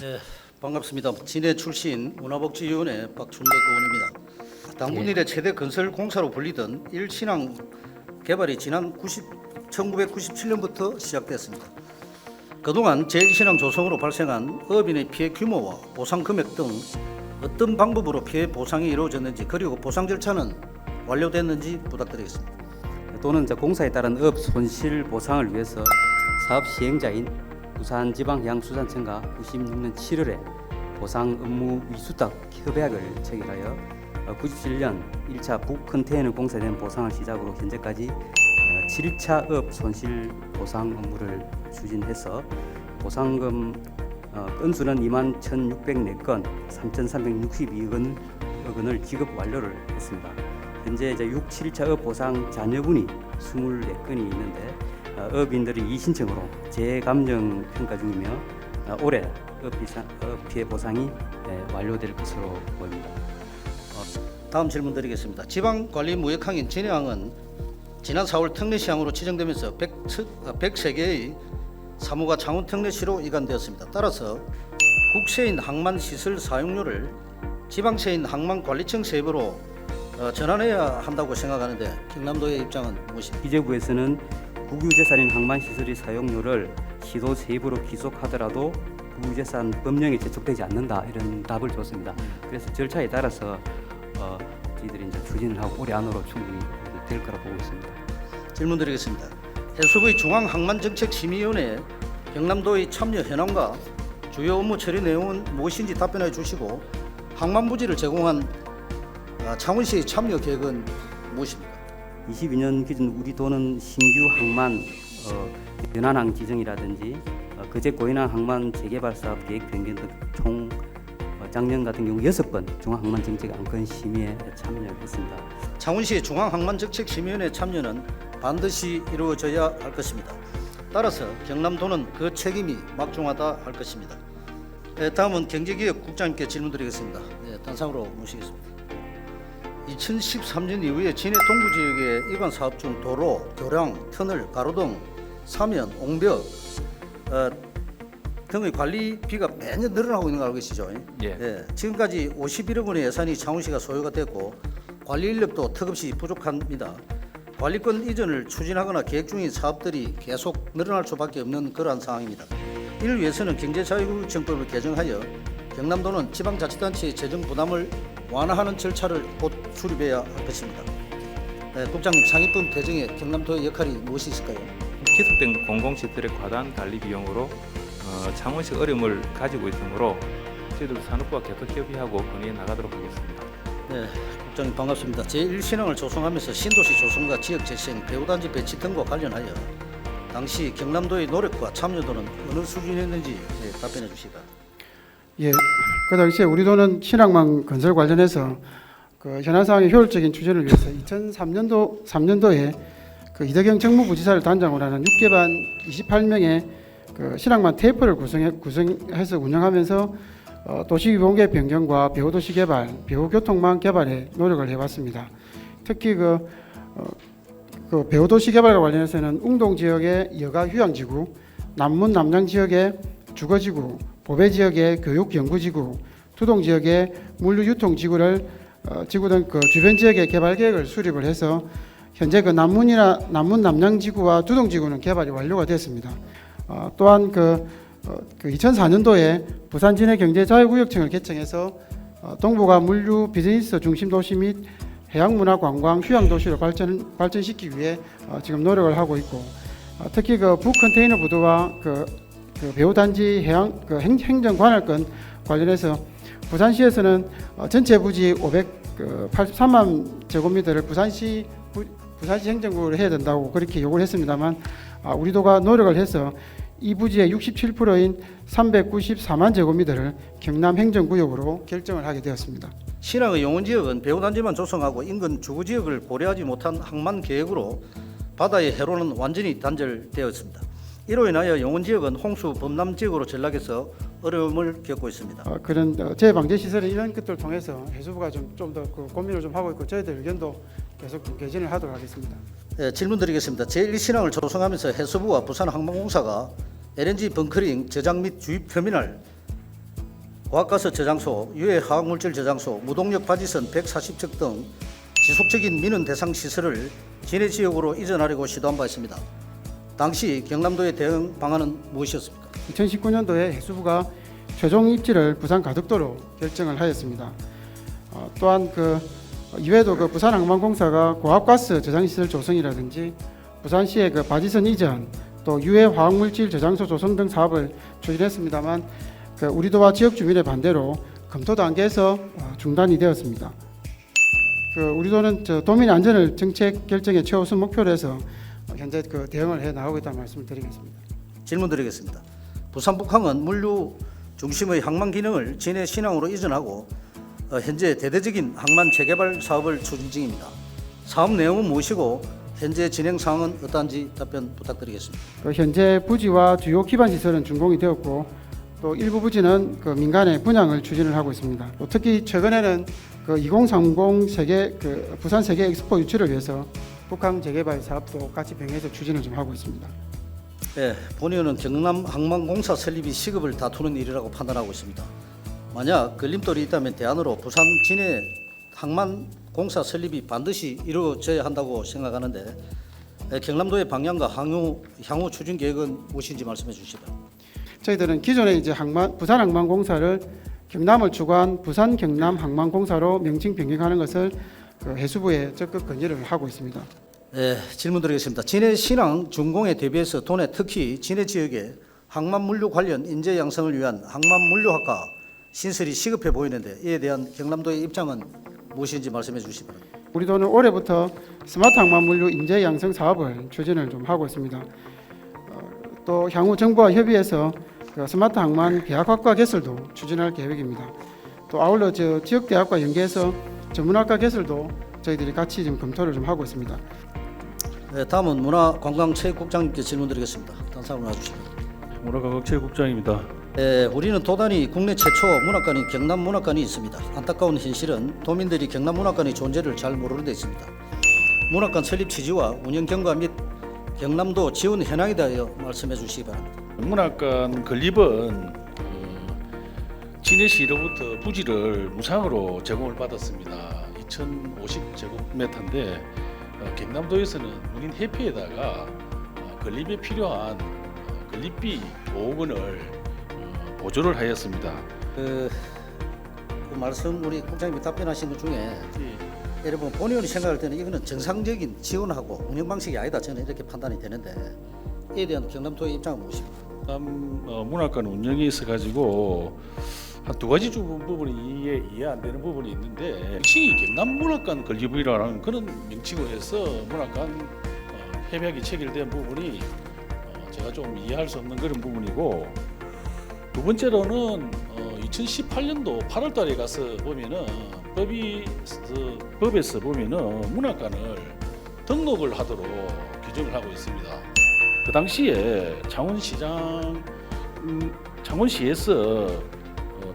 네, 반갑습니다. 진해 출신 문화복지위원회 박춘덕 의원입니다. 당군일의 최대 건설 공사로 불리던 일신항 개발이 지난 1997년부터 시작됐습니다. 그동안 제1신항 조성으로 발생한 어업인의 피해 규모와 보상 금액 등 어떤 방법으로 피해 보상이 이루어졌는지, 그리고 보상 절차는 완료됐는지 부탁드리겠습니다. 또는 공사에 따른 어업 손실 보상을 위해서 사업 시행자인 부산지방해양수산청과 96년 7월에 보상 업무 위수탁 협약을 체결하여 97년 1차 북컨테이너 공사에 대한 보상을 시작으로 현재까지 7차 어업 손실 보상 업무를 추진해서 보상금 건수는 21,604건 3,362억 원을 지급 완료를 했습니다. 현재 6, 7차 어업 보상 잔여분이 24건이 있는데 어업인들이 이신청으로 재감정 평가 중이며 올해 어업 피해 보상이 완료될 것으로 보입니다. 다음 질문 드리겠습니다. 지방관리무역항인 진해항은 지난 4월 특례시항으로 지정되면서 103개의 사무가 창원 특례시로 이관되었습니다. 따라서 국세인 항만시설 사용료를 지방세인 항만관리청 세부로 전환해야 한다고 생각하는데 경남도의 입장은 무엇입니까? 기재부에서는 국유재산인 항만시설의 사용료를 시도 세부로 귀속하더라도 국유재산 법령에 제촉되지 않는다, 이런 답을 줬습니다. 그래서 절차에 따라서 저희들이 이제 추진을 하고 올해 안으로 충분히 될 거라 보고 있습니다. 질문 드리겠습니다. 해수부의 중앙항만정책심의위원회 경남도의 참여 현황과 주요 업무 처리 내용은 무엇인지 답변해 주시고, 항만부지를 제공한 창원시의 참여 계획은 무엇입니까? 22년 기준 우리 도는 신규 항만 연안항 지정이라든지 거제 고인항 항만 재개발 사업 계획 변경 등 총 작년 같은 경우 6번 중앙항만정책 안건 심의에 참여했습니다. 창원시의 중앙항만정책심의위원회 참여는 반드시 이루어져야 할 것입니다. 따라서 경남도는 그 책임이 막중하다 할 것입니다. 다음은 경제기획국장님께 질문드리겠습니다. 단상으로 모시겠습니다. 2013년 이후에 진해 동부지역의 일반 사업 중 도로, 교량, 터널, 가로등, 사면, 옹벽 등의 관리비가 매년 늘어나고 있는 거 알고 계시죠? 예. 지금까지 51억 원의 예산이 창원시가 소요가 됐고 관리 인력도 턱없이 부족합니다. 관리권 이전을 추진하거나 계획 중인 사업들이 계속 늘어날 수밖에 없는 그러한 상황입니다. 이를 위해서는 경제자유구역청법을 개정하여 경남도는 지방자치단체의 재정 부담을 완화하는 절차를 곧 수립해야 할 것입니다. 국장님, 상위법 개정에 경남도의 역할이 무엇이 있을까요? 기속된 공공시설의 과다한 관리 비용으로 창원시가 어려움을 가지고 있으므로 저희들 산업부와 계속 협의하고 건의해 나가도록 하겠습니다. 네, 국장님 반갑습니다. 제1신항을 조성하면서 신도시 조성과 지역재생, 배후단지 배치 등과 관련하여 당시 경남도의 노력과 참여도는 어느 수준이었는지 답변해 주시기 바랍니다. 예, 그 당시에 우리 도는 신항만 건설 관련해서 그 현안 상황의 효율적인 추진을 위해서 2003년도에 그 이덕영 정무부지사를 단장으로 하는 6개반 28명의 그 신항만 테이프를 구성해서 운영하면서 도시위본계 변경과 배후도시 개발, 배후교통망 개발에 노력을 해왔습니다. 특히 그 배후도시 개발과 관련해서는 웅동 지역의 여가 휴양지구, 남문 남양 지역의 주거지구, 보배 지역의 교육연구지구, 투동 지역의 물류유통지구를 지구 등 그 주변 지역의 개발 계획을 수립을 해서 현재 그 남문 남양지구와 투동지구는 개발이 완료가 됐습니다. 또한 그 2004년도에 부산 진해 경제자유구역청을 개청해서 동부가 물류 비즈니스 중심 도시 및 해양문화 관광 휴양 도시로 발전시키기 위해 지금 노력을 하고 있고, 특히 그 북컨테이너 부두와 그 배후단지 해양 행정 관할권 관련해서 부산시에서는 전체 부지 583만 제곱미터를 부산시 행정구를 해야 된다고 그렇게 요구를 했습니다만, 우리 도가 노력을 해서 이 부지의 67%인 394만 제곱미터를 경남 행정구역으로 결정을 하게 되었습니다. 신항의 용원지역은 배후단지만 조성하고 인근 주거지역을 고려하지 못한 항만 계획으로 바다의 해로는 완전히 단절되었습니다. 이로 인하여 용원지역은 홍수 범람 지역으로 전락해서 어려움을 겪고 있습니다. 그런 재방제 시설은 이런 것들을 통해서 해수부가 좀 더 그 고민을 좀 하고 있고, 저희들 의견도 계속 좀 개진을 하도록 하겠습니다. 질문드리겠습니다. 제1신항을 조성하면서 해수부와 부산항만공사가 LNG 벙커링 저장 및 주입 터미널, 고압가스 저장소, 유해 화학물질 저장소, 무동력 바지선 140척 등 지속적인 민원 대상 시설을 진해 지역으로 이전하려고 시도한 바 있습니다. 당시 경남도의 대응 방안은 무엇이었습니까? 2019년도에 해수부가 최종 입지를 부산 가덕도로 결정을 하였습니다. 또한 이외에도 부산항만공사가 고압가스 저장시설 조성이라든지 부산시의 바지선 이전, 또 유해 화학물질 저장소 조성 등 사업을 추진했습니다만 우리도와 지역 주민의 반대로 검토 단계에서 중단이 되었습니다. 우리도는 도민 안전을 정책 결정의 최우선 목표로 해서 현재 대응을 해 나가고 있다는 말씀을 드리겠습니다. 질문드리겠습니다. 부산북항은 물류 중심의 항만 기능을 진해 신항으로 이전하고 현재 대대적인 항만 재개발 사업을 추진 중입니다. 사업 내용은 무엇이고 현재 진행 상황은 어떠한지 답변 부탁드리겠습니다. 현재 부지와 주요 기반 시설은 준공이 되었고 또 일부 부지는 민간에 분양을 추진을 하고 있습니다. 또 특히 최근에는 2030 세계 부산 세계 엑스포 유치를 위해서 북항 재개발 사업도 같이 병행해서 추진을 좀 하고 있습니다. 네, 본의원은 경남항만공사 설립이 시급을 다투는 일이라고 판단하고 있습니다. 만약 걸림돌이 있다면 대안으로 부산 진해 항만공사 설립이 반드시 이루어져야 한다고 생각하는데 경남도의 방향과 향후 추진 계획은 무엇인지 말씀해 주시기 바랍니다. 저희들은 기존에 이제 부산 항만공사를 경남을 추구한 부산 경남 항만공사로 명칭 변경하는 것을 해수부에 적극 건의를 하고 있습니다. 네, 질문드리겠습니다. 진해 신항 준공에 대비해서 도내 특히 진해 지역에 항만 물류 관련 인재 양성을 위한 항만 물류학과 신설이 시급해 보이는데 이에 대한 경남도의 입장은 무엇인지 말씀해 주시기 바랍니다. 우리도는 올해부터 스마트 항만 물류 인재 양성 사업을 추진을 좀 하고 있습니다. 또 향후 정부와 협의해서 스마트 항만 계약학과 개설도 추진할 계획입니다. 또 아울러 지역 대학과 연계해서 전문학과 개설도 저희들이 같이 지금 검토를 좀 하고 있습니다. 네, 다음은 문화관광체육국장님께 질문드리겠습니다. 단상으로 나와주시기 바랍니다. 문화관광체육국장입니다. 네, 우리는 도단이 국내 최초 문학관인 경남문학관이 있습니다. 안타까운 현실은 도민들이 경남문학관의 존재를 잘 모르는 데 있습니다. 문학관 설립 취지와 운영 경과 및 경남도 지원 현황에 대하여 말씀해 주시기 바랍니다. 문학관 건립은 진해시로부터 부지를 무상으로 제공을 받았습니다. 2050제곱미터인데 경남도에서는 문인 협회에다가 건립에 필요한 건립비 5억 원을 보조를 하였습니다. 그 말씀 우리 국장님이 답변하신 것 중에 여러분 본의원이 생각할 때는 이거는 정상적인 지원하고 운영 방식이 아니다 저는 이렇게 판단이 되는데 이에 대한 경남도의 입장은 무엇입니까? 문학관 운영에 있어 가지고 한 두 가지 부분이 이해 안 되는 부분이 있는데 명칭이 경남문학관 건립이라는 그런 명칭을 해서 문학관 협약이 체결된 부분이 제가 좀 이해할 수 없는 그런 부분이고 두 번째로는 2018년도 8월달에 가서 보면은 법에서 보면은 문학관을 등록을 하도록 규정을 하고 있습니다. 그 당시에 창원시에서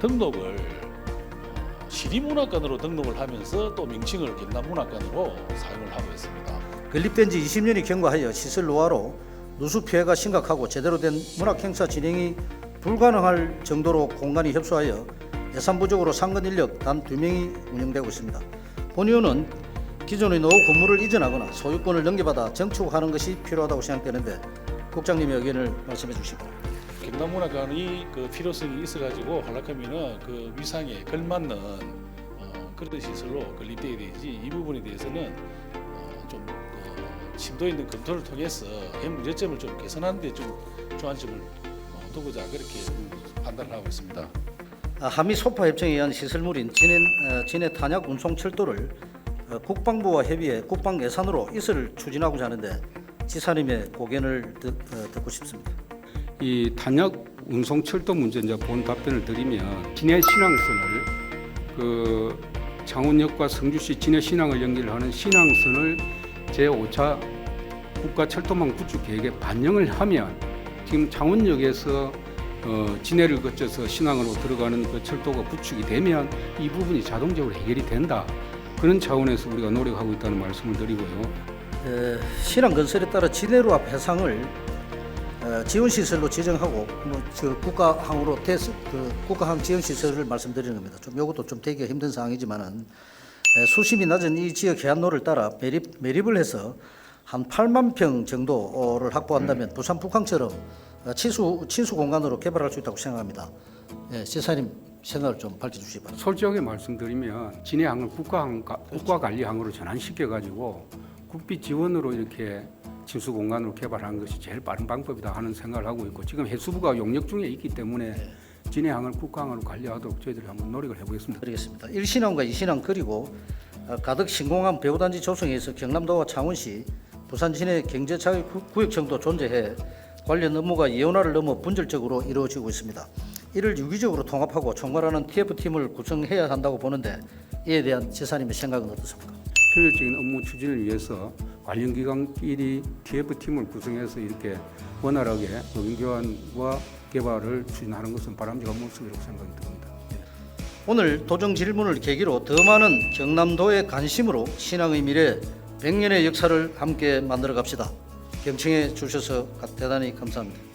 등록을 시립문학관으로 등록을 하면서 또 명칭을 경남문학관으로 사용을 하고 있습니다. 건립된 지 20년이 경과하여 시설 노화로 누수 피해가 심각하고 제대로 된 문학 행사 진행이 불가능할 정도로 공간이 협소하여 예산 부족으로 상근 인력 단 2명이 운영되고 있습니다. 본의원은 기존의 노후 건물을 이전하거나 소유권을 넘겨받아 정축하는 것이 필요하다고 생각되는데 국장님의 의견을 말씀해 주시기 바랍니다. 경남문학관이 필요성이 있어가지고 하락하면은 위상에 걸맞는 그런 시설로 건립돼야 되지 이 부분에 대해서는 좀 심도 있는 검토를 통해서 현 문제점을 좀 개선하는 데 좀 주안점을 두고자 그렇게 판단을 하고 있습니다. 한미 소파 협정에 의한 시설물인 진해 탄약 운송 철도를 국방부와 협의해 국방 예산으로 이설을 추진하고자 하는데 지사님의 고견을 듣고 싶습니다. 이 탄약 운송 철도 문제 이제 본 답변을 드리면 진해 신항선을 창원역과 성주시 진해 신항을 연결하는 신항선을 제5차 국가 철도망 구축 계획에 반영을 하면 지금 창원역에서 진해를 거쳐서 신항으로 들어가는 그 철도가 구축이 되면 이 부분이 자동적으로 해결이 된다. 그런 차원에서 우리가 노력하고 있다는 말씀을 드리고요. 신항 건설에 따라 진해로 앞 해상을 지원 시설로 지정하고 저 국가항으로 국가항 지원 시설을 말씀드리는 겁니다. 좀 이것도 좀 되기가 힘든 상황이지만은 수심이 낮은 이 지역 해안로를 따라 매립을 해서 한 8만 평 정도를 확보한다면 부산 북항처럼 치수 공간으로 개발할 수 있다고 생각합니다. 예, 지사님 생각을 좀 밝혀주시기 바랍니다. 솔직하게 말씀드리면 진해항을 국가관리항으로 전환시켜 가지고 국비 지원으로 이렇게 침수 공간으로 개발하는 것이 제일 빠른 방법이다 하는 생각을 하고 있고 지금 해수부가 용역 중에 있기 때문에 진해항을 국가항으로 관리하도록 저희들이 한번 노력을 해보겠습니다. 드리겠습니다. 1신항과 2신항 그리고 가덕 신공항 배후단지 조성에 의해서 경남도와 창원시, 부산 진해 경제자유구역청도 존재해 관련 업무가 예원화를 넘어 분절적으로 이루어지고 있습니다. 이를 유기적으로 통합하고 총괄하는 TF팀을 구성해야 한다고 보는데 이에 대한 지사님의 생각은 어떻습니까? 효율적인 업무 추진을 위해서 관련 기관끼리 TF팀을 구성해서 이렇게 원활하게 의견 교환과 개발을 추진하는 것은 바람직한 모습이라고 생각이 듭니다. 오늘 도정 질문을 계기로 더 많은 경남도의 관심으로 신항의 미래 100년의 역사를 함께 만들어 갑시다. 경청해 주셔서 대단히 감사합니다.